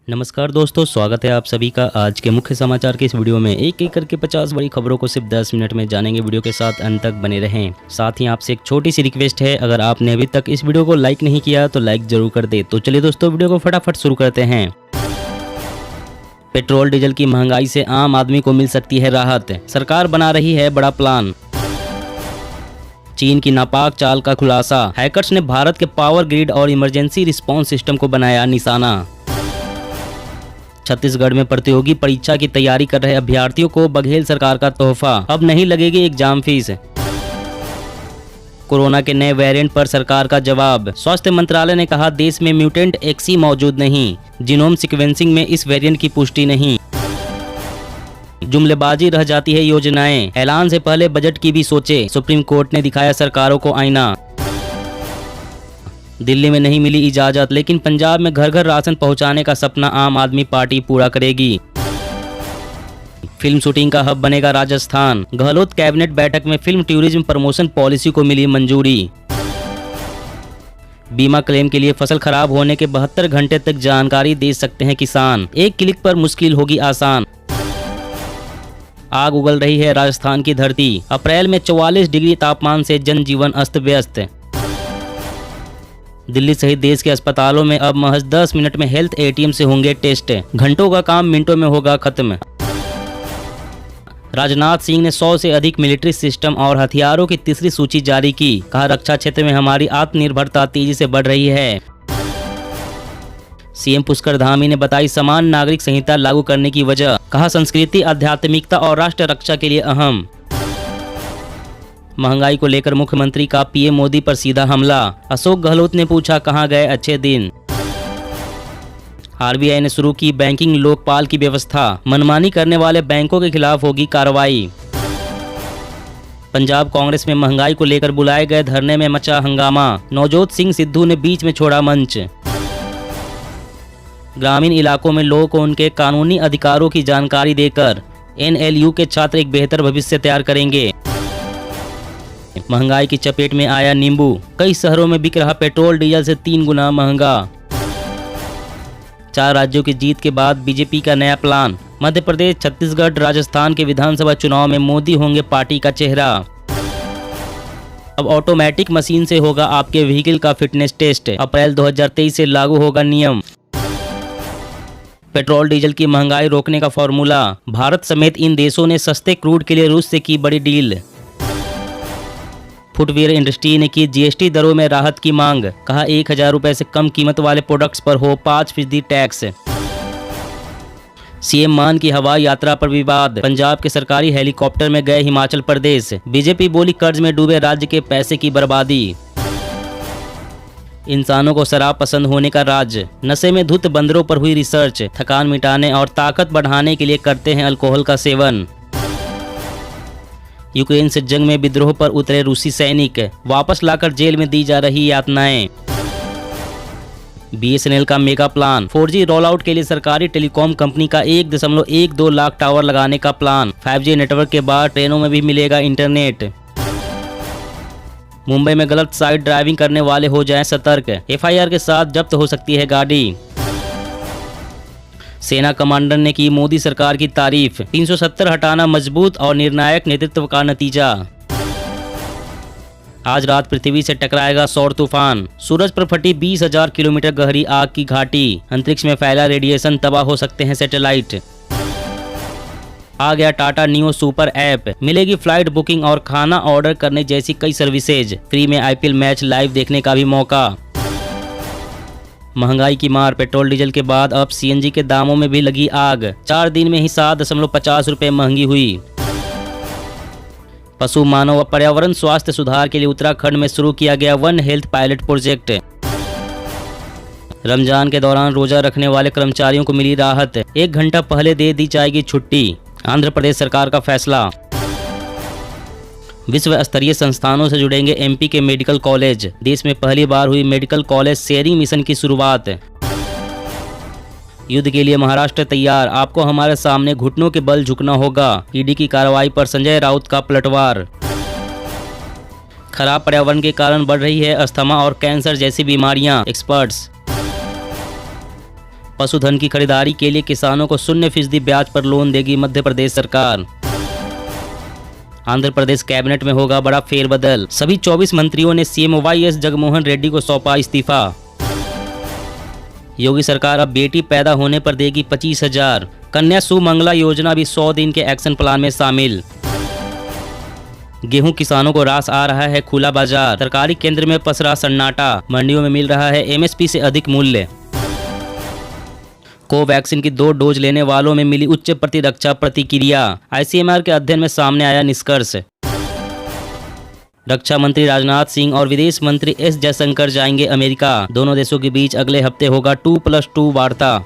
नमस्कार दोस्तों, स्वागत है आप सभी का आज के मुख्य समाचार के इस वीडियो में। एक एक करके 50 बड़ी खबरों को सिर्फ 10 मिनट में जानेंगे। वीडियो के साथ अंत तक बने रहें। साथ ही आपसे एक छोटी सी रिक्वेस्ट है, अगर आपने अभी तक इस वीडियो को लाइक नहीं किया तो लाइक जरूर कर दे। तो चलिए दोस्तों, वीडियो को फटाफट शुरू करते हैं। पेट्रोल डीजल की महंगाई से आम आदमी को मिल सकती है राहत, सरकार बना रही है बड़ा प्लान। चीन की नापाक चाल का खुलासा, हैकर्स ने भारत के पावर ग्रिड और इमरजेंसी रिस्पॉन्स सिस्टम को बनाया निशाना। छत्तीसगढ़ में प्रतियोगी परीक्षा की तैयारी कर रहे अभ्यर्थियों को बघेल सरकार का तोहफा, अब नहीं लगेगी एग्जाम फीस। कोरोना के नए वेरिएंट पर सरकार का जवाब, स्वास्थ्य मंत्रालय ने कहा देश में म्यूटेंट एक्सी मौजूद नहीं, जीनोम सीक्वेंसिंग में इस वेरिएंट की पुष्टि नहीं। जुमलेबाजी रह जाती है योजनाएं, ऐलान से पहले बजट की भी सोचे, सुप्रीम कोर्ट ने दिखाया सरकारों को आईना। दिल्ली में नहीं मिली इजाजत, लेकिन पंजाब में घर घर राशन पहुंचाने का सपना आम आदमी पार्टी पूरा करेगी। फिल्म शूटिंग का हब बनेगा राजस्थान, गहलोत कैबिनेट बैठक में फिल्म टूरिज्म प्रमोशन पॉलिसी को मिली मंजूरी। बीमा क्लेम के लिए फसल खराब होने के 72 घंटे तक जानकारी दे सकते हैं किसान, एक क्लिक पर मुश्किल होगी आसान। आग उगल रही है राजस्थान की धरती, अप्रैल में 44 डिग्री तापमान से जनजीवन अस्त व्यस्त। दिल्ली सहित देश के अस्पतालों में अब महज 10 मिनट में हेल्थ एटीएम से होंगे टेस्ट, घंटों का काम मिनटों में होगा खत्म। राजनाथ सिंह ने 100 से अधिक मिलिट्री सिस्टम और हथियारों की तीसरी सूची जारी की, कहा रक्षा क्षेत्र में हमारी आत्मनिर्भरता तेजी से बढ़ रही है। सीएम पुष्कर धामी ने बताई समान नागरिक संहिता लागू करने की वजह, कहा संस्कृति, आध्यात्मिकता और राष्ट्र रक्षा के लिए अहम। महंगाई को लेकर मुख्यमंत्री का पीएम मोदी पर सीधा हमला, अशोक गहलोत ने पूछा कहां गए अच्छे दिन। आरबीआई ने शुरू की बैंकिंग लोकपाल की व्यवस्था, मनमानी करने वाले बैंकों के खिलाफ होगी कार्रवाई। पंजाब कांग्रेस में महंगाई को लेकर बुलाए गए धरने में मचा हंगामा, नवजोत सिंह सिद्धू ने बीच में छोड़ा मंच। ग्रामीण इलाकों में लोगों को उनके कानूनी अधिकारों की जानकारी देकर एनएलयू के छात्र एक बेहतर भविष्य तैयार करेंगे। महंगाई की चपेट में आया नींबू, कई शहरों में बिक रहा पेट्रोल डीजल से 3 गुना महंगा। 4 राज्यों की जीत के बाद बीजेपी का नया प्लान, मध्य प्रदेश, छत्तीसगढ़, राजस्थान के विधानसभा चुनाव में मोदी होंगे पार्टी का चेहरा। अब ऑटोमेटिक मशीन से होगा आपके व्हीकल का फिटनेस टेस्ट, अप्रैल 2023 से लागू होगा नियम। पेट्रोल डीजल की महंगाई रोकने का फॉर्मूला, भारत समेत इन देशों ने सस्ते क्रूड के लिए रूस से की बड़ी डील। फुटवियर इंडस्ट्री ने की जीएसटी दरों में राहत की मांग, कहा 1000 रुपए से कम कीमत वाले प्रोडक्ट्स पर हो 5% टैक्स। सीएम मान की हवाई यात्रा पर विवाद, पंजाब के सरकारी हेलीकॉप्टर में गए हिमाचल प्रदेश, बीजेपी बोली कर्ज में डूबे राज्य के पैसे की बर्बादी। इंसानों को शराब पसंद होने का राज, नशे में धुत बंदरों पर हुई रिसर्च, थकान मिटाने और ताकत बढ़ाने के लिए करते हैं अल्कोहल का सेवन। यूक्रेन से जंग में विद्रोह पर उतरे रूसी सैनिक, वापस लाकर जेल में दी जा रही यातनाएं। बीएसएनएल का mega plan, 4G roll out के लिए सरकारी टेलीकॉम कंपनी का 1.12 लाख टावर लगाने का प्लान, 5G नेटवर्क के बाद ट्रेनों में भी मिलेगा इंटरनेट। मुंबई में गलत साइड ड्राइविंग करने वाले हो जाएं सतर्क, एफआईआर के साथ जब्त हो सकती है गाड़ी। सेना कमांडर ने की मोदी सरकार की तारीफ, 370 हटाना मजबूत और निर्णायक नेतृत्व का नतीजा। आज रात पृथ्वी से टकराएगा सौर तूफान, सूरज पर फटी 20,000 किलोमीटर गहरी आग की घाटी, अंतरिक्ष में फैला रेडिएशन, तबाह हो सकते हैं सैटेलाइट। आ गया टाटा नियो सुपर ऐप, मिलेगी फ्लाइट बुकिंग और खाना ऑर्डर करने जैसी कई सर्विसेज, फ्री में आईपीएल मैच लाइव देखने का भी मौका। महंगाई की मार, पेट्रोल डीजल के बाद अब सीएनजी के दामों में भी लगी आग, 4 दिन में ही 7.50 रुपए महंगी हुई। पशु, मानव व पर्यावरण स्वास्थ्य सुधार के लिए उत्तराखंड में शुरू किया गया one health pilot project. Ramzan के दौरान रोजा रखने वाले कर्मचारियों को मिली राहत, 1 घंटा पहले दे दी जाएगी छुट्टी, आंध्र प्रदेश सरकार का फैसला। विश्व स्तरीय संस्थानों से जुड़ेंगे एमपी के मेडिकल कॉलेज, देश में पहली बार हुई मेडिकल कॉलेज शेयरिंग मिशन की शुरुआत। युद्ध के लिए महाराष्ट्र तैयार, आपको हमारे सामने घुटनों के बल झुकना होगा, ईडी की कार्रवाई पर संजय राउत का पलटवार। खराब पर्यावरण के कारण बढ़ रही है अस्थमा और कैंसर जैसी बीमारियां, एक्सपर्ट्स। पशुधन की खरीदारी के लिए किसानों को 0% ब्याज पर लोन देगी मध्य प्रदेश सरकार। आंध्र प्रदेश कैबिनेट में होगा बड़ा फेरबदल, सभी 24 मंत्रियों ने सीएम वाईएस जगनमोहन रेड्डी को सौंपा इस्तीफा। योगी सरकार अब बेटी पैदा होने पर देगी 25,000। कन्या सुमंगला योजना भी 100 दिन के एक्शन प्लान में शामिल। गेहूं किसानों को रास आ रहा है खुला बाजार, सरकारी केंद्र में पसरा सन्नाटा, मंडियों में मिल रहा है एमएसपी से अधिक मूल्य। कोवैक्सीन की 2 डोज लेने वालों में मिली उच्च प्रतिरक्षा प्रतिक्रिया, आईसीएमआर के अध्ययन में सामने आया निष्कर्ष। रक्षा मंत्री राजनाथ सिंह और विदेश मंत्री एस जयशंकर जाएंगे अमेरिका, दोनों देशों के बीच अगले हफ्ते होगा 2+2 वार्ता।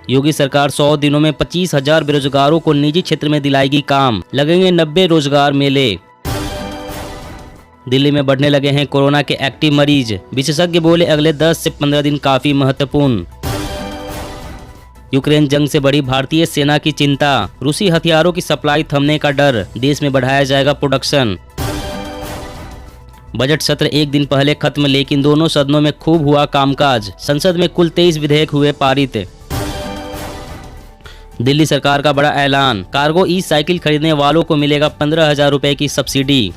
योगी सरकार 100 दिनों में 25,000 बेरोजगारों को निजी क्षेत्र में दिलाएगी काम, लगेंगे 90 रोजगार मेले। दिल्ली में बढ़ने लगे हैं कोरोना के एक्टिव मरीज, विशेषज्ञ बोले अगले 10 से 15 दिन काफी महत्वपूर्ण। यूक्रेन जंग से बढ़ी भारतीय सेना की चिंता, रूसी हथियारों की सप्लाई थमने का डर, देश में बढ़ाया जाएगा प्रोडक्शन। बजट सत्र एक दिन पहले खत्म, लेकिन दोनों सदनों में खूब हुआ कामकाज, संसद में कुल 23 विधेयक हुए पारित। दिल्ली सरकार का बड़ा ऐलान, कार्गो ई साइकिल खरीदने वालों को मिलेगा 15,000 रुपए की सब्सिडी।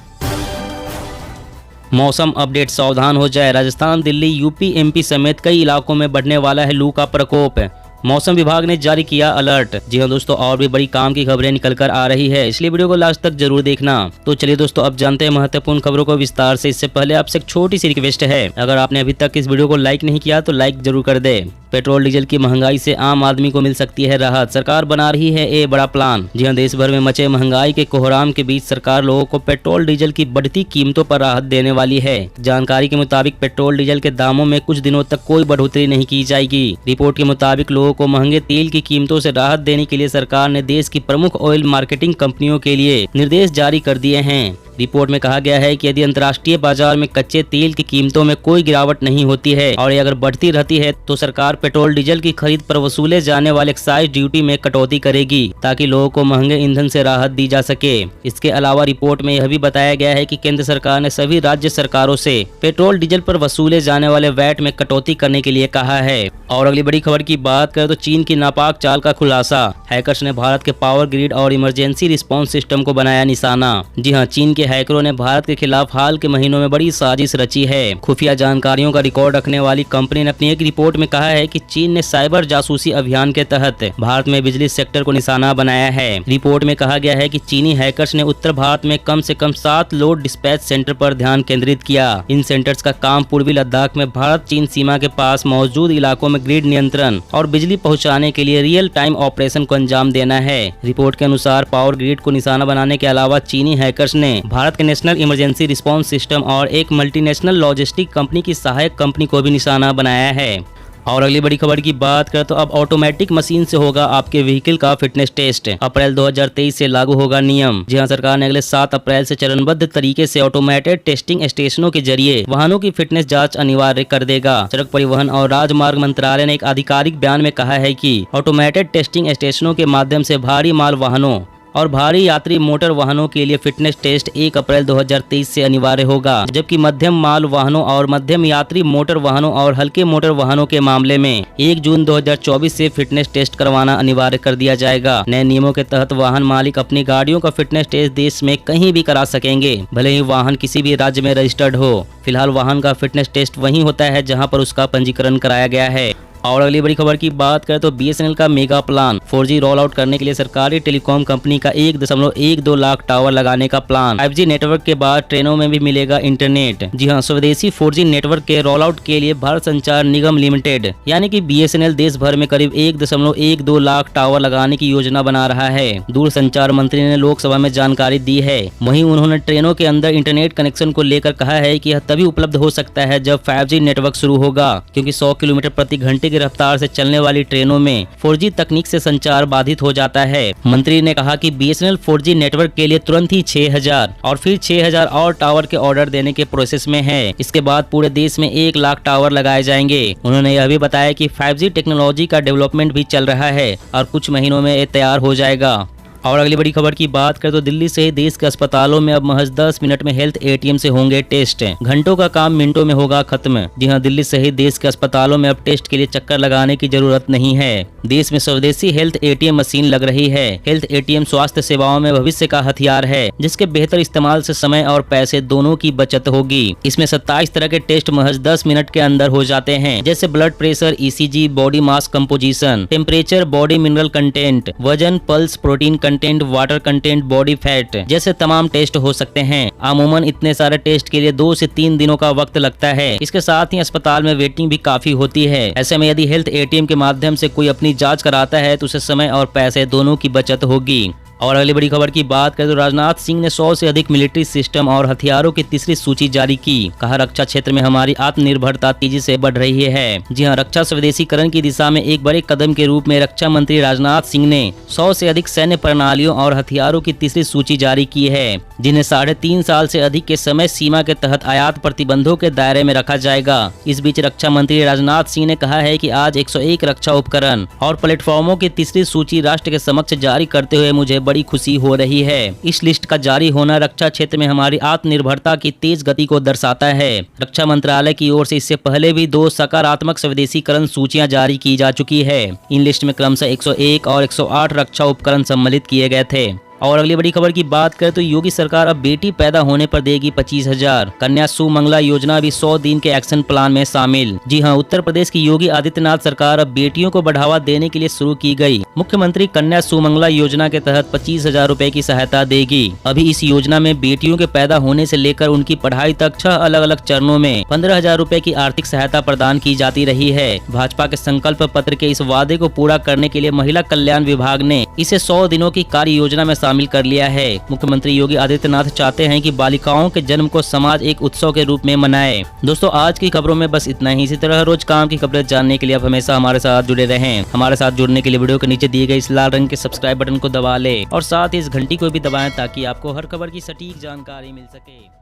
मौसम अपडेट, सावधान हो जाए, राजस्थान, दिल्ली, यूपी, एमपी समेत कई इलाकों में बढ़ने वाला है लू का प्रकोप। मौसम विभाग ने जारी किया अलर्ट। जी हाँ दोस्तों, और भी बड़ी काम की खबरें निकल कर आ रही है, इसलिए वीडियो को लास्ट तक जरूर देखना। तो चलिए दोस्तों, अब जानते हैं महत्वपूर्ण खबरों को विस्तार से। इससे पहले आपसे एक छोटी सी रिक्वेस्ट है, अगर आपने अभी तक इस वीडियो को लाइक नहीं किया तो लाइक जरूर कर दे। पेट्रोल डीजल की महंगाई से आम आदमी को मिल सकती है राहत, सरकार बना रही है ये बड़ा प्लान। जी हाँ, देश भर में मचे महंगाई के कोहराम के बीच सरकार लोगों को पेट्रोल डीजल की बढ़ती कीमतों पर राहत देने वाली है। जानकारी के मुताबिक पेट्रोल डीजल के दामों में कुछ दिनों तक कोई बढ़ोतरी नहीं की जाएगी। रिपोर्ट के मुताबिक लोगों को महंगे तेल की कीमतों से राहत देने के लिए सरकार ने देश की प्रमुख ऑयल मार्केटिंग कंपनियों के लिए निर्देश जारी कर दिए हैं। रिपोर्ट में कहा गया है कि यदि अंतर्राष्ट्रीय बाजार में कच्चे तेल की कीमतों में कोई गिरावट नहीं होती है और ये अगर बढ़ती रहती है तो सरकार पेट्रोल डीजल की खरीद पर वसूले जाने वाले एक्साइज ड्यूटी में कटौती करेगी, ताकि लोगों को महंगे ईंधन से राहत दी जा सके। इसके अलावा रिपोर्ट में यह भी बताया गया है कि केंद्र सरकार ने सभी राज्य सरकारों से पेट्रोल डीजल पर वसूले जाने वाले वैट में कटौती करने के लिए कहा है। और अगली बड़ी खबर की बात करें तो चीन की नापाक चाल का खुलासा, हैकर्स ने भारत के पावर ग्रिड और इमरजेंसी रिस्पांस सिस्टम को बनाया निशाना। जी हाँ, चीन के हैकरों ने भारत के खिलाफ हाल के महीनों में बड़ी साजिश रची है। खुफिया जानकारियों का रिकॉर्ड रखने वाली कंपनी ने अपनी एक रिपोर्ट में कहा है कि चीन ने साइबर जासूसी अभियान के तहत भारत में बिजली सेक्टर को निशाना बनाया है। रिपोर्ट में कहा गया है कि चीनी हैकर्स ने उत्तर भारत में कम से कम 7 लोड डिस्पैच सेंटर पर ध्यान केंद्रित किया। इन सेंटर्स का काम पूर्वी लद्दाख में भारत चीन सीमा के पास मौजूद इलाकों में ग्रिड नियंत्रण और बिजली पहुँचाने के लिए रियल टाइम ऑपरेशन को अंजाम देना है। रिपोर्ट के अनुसार पावर ग्रिड को निशाना बनाने के अलावा चीनी हैकर्स ने भारत के नेशनल इमरजेंसी रिस्पांस सिस्टम और एक मल्टीनेशनल लॉजिस्टिक कंपनी की सहायक कंपनी को भी निशाना बनाया है। और अगली बड़ी खबर की बात करें तो अब ऑटोमेटिक मशीन से होगा आपके व्हीकल का फिटनेस टेस्ट। अप्रैल 2023 से लागू होगा नियम। जी हाँ, सरकार ने अगले 7 अप्रैल से चरणबद्ध तरीके से ऑटोमेटेड टेस्टिंग स्टेशनों के जरिए वाहनों की फिटनेस जांच अनिवार्य कर देगा। सड़क परिवहन और राजमार्ग मंत्रालय ने एक आधिकारिक बयान में कहा है कि ऑटोमेटेड टेस्टिंग स्टेशनों के माध्यम से भारी माल वाहनों और भारी यात्री मोटर वाहनों के लिए फिटनेस टेस्ट 1 अप्रैल 2023 से अनिवार्य होगा, जबकि मध्यम माल वाहनों और मध्यम यात्री मोटर वाहनों और हल्के मोटर वाहनों के मामले में 1 जून 2024 से फिटनेस टेस्ट करवाना अनिवार्य कर दिया जाएगा। नए नियमों के तहत वाहन मालिक अपनी गाड़ियों का फिटनेस टेस्ट देश में कहीं भी करा सकेंगे, भले ही वाहन किसी भी राज्य में रजिस्टर्ड हो। फिलहाल वाहन का फिटनेस टेस्ट वहीं होता है जहाँ पर उसका पंजीकरण कराया गया है। और अगली बड़ी खबर की बात करें तो बीएसएनएल का mega plan, 4G roll out करने के लिए सरकारी टेलीकॉम कंपनी का 1.12 लाख टावर लगाने का प्लान। 5G नेटवर्क के बाद ट्रेनों में भी मिलेगा इंटरनेट। जी हां, स्वदेशी 4G नेटवर्क के रोल आउट के लिए भारत संचार निगम लिमिटेड यानी कि बीएसएनएल देश भर में करीब 1.12 लाख टावर लगाने की योजना बना रहा है। दूरसंचार मंत्री ने लोकसभा में जानकारी दी है। वहीं उन्होंने ट्रेनों के अंदर इंटरनेट कनेक्शन को लेकर कहा है कि यह तभी उपलब्ध हो सकता है जब 5G नेटवर्क शुरू होगा, क्योंकि 100 किलोमीटर प्रति घंटे की रफ्तार से चलने वाली ट्रेनों में 4G तकनीक से संचार बाधित हो जाता है। मंत्री ने कहा कि बीएसएनएल 4G नेटवर्क के लिए तुरंत ही 6000 और फिर 6000 और टावर के ऑर्डर देने के प्रोसेस में है। इसके बाद पूरे देश में 1 लाख टावर लगाए जाएंगे। उन्होंने यह भी बताया कि 5G टेक्नोलॉजी का डेवलपमेंट भी चल रहा है और कुछ महीनों में ये तैयार हो जाएगा। और अगली बड़ी खबर की बात करें तो दिल्ली सहित देश के अस्पतालों में अब महज 10 मिनट में हेल्थ एटीएम से होंगे टेस्ट। घंटों का काम मिनटों में होगा खत्म। जी हां, दिल्ली सहित देश के अस्पतालों में अब टेस्ट के लिए चक्कर लगाने की जरूरत नहीं है। देश में स्वदेशी हेल्थ एटीएम मशीन लग रही है। हेल्थ एटीएम स्वास्थ्य सेवाओं में भविष्य का हथियार है, जिसके बेहतर इस्तेमाल से समय और पैसे दोनों की बचत होगी। इसमें 27 तरह के टेस्ट महज 10 मिनट के अंदर हो जाते हैं, जैसे blood pressure, ECG, body mass composition, temperature, body mineral content, वजन, pulse, protein content, water content, body fat जैसे तमाम टेस्ट हो सकते हैं। अमूमन इतने सारे टेस्ट के लिए 2 से 3 दिनों का वक्त लगता है। इसके साथ ही अस्पताल में वेटिंग भी काफी होती है। ऐसे में यदि हेल्थ एटीएम के माध्यम से कोई अपनी जांच कराता है तो उसे समय और पैसे दोनों की बचत होगी। और अगली बड़ी खबर की बात करें तो राजनाथ सिंह ने 100 से अधिक मिलिट्री सिस्टम और हथियारों की तीसरी सूची जारी की। कहा, रक्षा क्षेत्र में हमारी आत्मनिर्भरता तेजी से बढ़ रही है। जी हां, रक्षा स्वदेशीकरण की दिशा में एक बड़े कदम के रूप में रक्षा मंत्री राजनाथ सिंह ने 100 से अधिक सैन्य प्रणालियों और हथियारों की तीसरी सूची जारी की है, जिन्हें 3.5 साल से अधिक के समय सीमा के तहत आयात प्रतिबंधों के दायरे में रखा जाएगा। इस बीच रक्षा मंत्री राजनाथ सिंह ने कहा है कि आज 101 रक्षा उपकरण और प्लेटफॉर्मों की तीसरी सूची राष्ट्र के समक्ष जारी करते हुए मुझे बड़ी खुशी हो रही है। इस लिस्ट का जारी होना रक्षा क्षेत्र में हमारी आत्मनिर्भरता की तेज गति को दर्शाता है। रक्षा मंत्रालय की ओर से इससे पहले भी 2 सकारात्मक स्वदेशीकरण सूचियां जारी की जा चुकी है। इन लिस्ट में क्रमशः 101 और 108 रक्षा उपकरण सम्मिलित किए गए थे। और अगली बड़ी खबर की बात करें तो योगी सरकार अब बेटी पैदा होने पर देगी 25,000। कन्या सुमंगला योजना भी 100 दिन के एक्शन प्लान में शामिल। जी हां, उत्तर प्रदेश की योगी आदित्यनाथ सरकार अब बेटियों को बढ़ावा देने के लिए शुरू की गई मुख्यमंत्री कन्या सुमंगला योजना के तहत 25,000 रूपए की सहायता देगी। अभी इस योजना में बेटियों के पैदा होने से लेकर उनकी पढ़ाई तक 6 अलग अलग चरणों में 15,000 रूपए की आर्थिक सहायता प्रदान की जाती रही है। भाजपा के संकल्प पत्र के इस वादे को पूरा करने के लिए महिला कल्याण विभाग ने इसे 100 दिनों की कार्य योजना में शामिल कर लिया है। मुख्यमंत्री योगी आदित्यनाथ चाहते हैं कि बालिकाओं के जन्म को समाज एक उत्सव के रूप में मनाए। दोस्तों, आज की खबरों में बस इतना ही। इसी तरह रोज काम की खबरें जानने के लिए आप हमेशा हमारे साथ जुड़े रहें। हमारे साथ जुड़ने के लिए वीडियो के नीचे दिए गए इस लाल रंग के सब्सक्राइब बटन को दबा ले और साथ ही इस घंटी को भी दबाएं ताकि आपको हर खबर की सटीक जानकारी मिल सके।